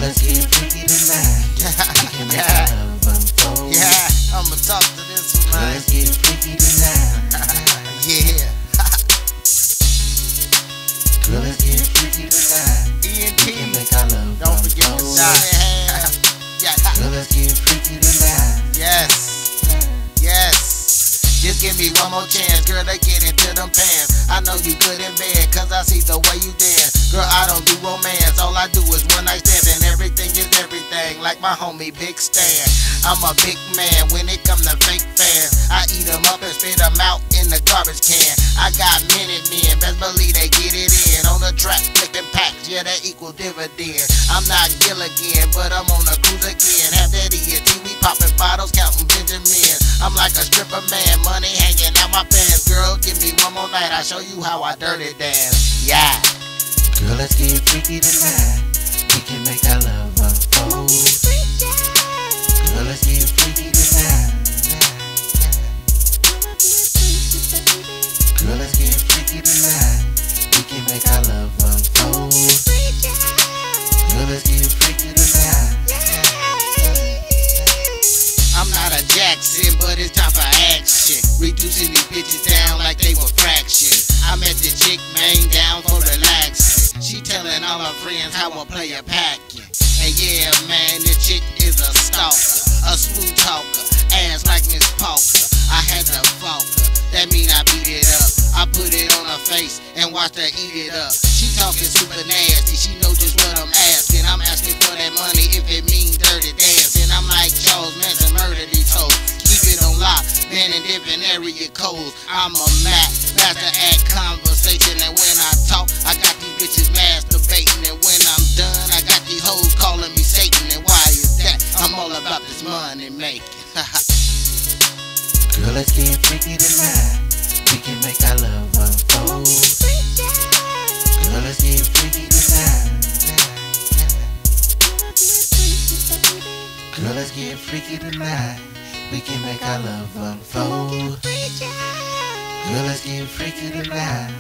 let's get freaky tonight. We can make our love unfold. Yeah, I'ma talk to this one, Girl, man. let's get freaky tonight. Yeah. Girl, let's get freaky tonight. ENT. We can make our love Don't forget the unfold. shot. Yeah. Girl, let's get freaky tonight. Yes. Yes. Just give me one more chance, girl, to get into them pants. I know you good in bed, cause I see the way you dance. Girl, I don't do romance, all I do is one night stand. And everything is everything, like my homie Big Stan. I'm a big man when it come to fake fans. I eat them up and spit them out in the garbage can. I got Minute Men, best believe they get it in. On the track, flicking packs, yeah, that equal dividend. I'm not Gilligan, but I'm on a cruise again. Have that ENT, we popping bottles, counting Benjamins. I'm like a stripper man, money hanging out my pants. Girl, give me one more night, I'll show you how I dirty dance. Yeah. Girl, let's get freaky tonight. We can make our love unfold. Girl, let's get freaky tonight. Girl, let's get freaky tonight. We can make our love unfold. Girl, let's get freaky tonight. I'm not a Jackson, but it's time for action. Reducing these bitches down like they were fractions. I met the chick, man, down for relaxing. She telling all her friends how I play a packing. And yeah, man, the chick is a stalker, a smooth talker, ass like Miss Parker. I had to fuck her, that mean I beat it up. I put it on her face and watched her eat it up. She talking super nasty, she know just what I'm asking. I'm asking for that money if it means dirty dancing. I'm like Charles Manson, murder these hoes. Keep it on lock, man, and different area codes. I'm a master at conversation, and when I talk, I got these bitches masturbating. And when I'm done, I got these hoes calling me Satan. And why is that? I'm all about this money making. Girl, let's get freaky tonight. We can make our love unfold. Girl, let's get freaky tonight. Girl, let's get freaky tonight. We can make our love unfold. Girl, let's get freaky tonight.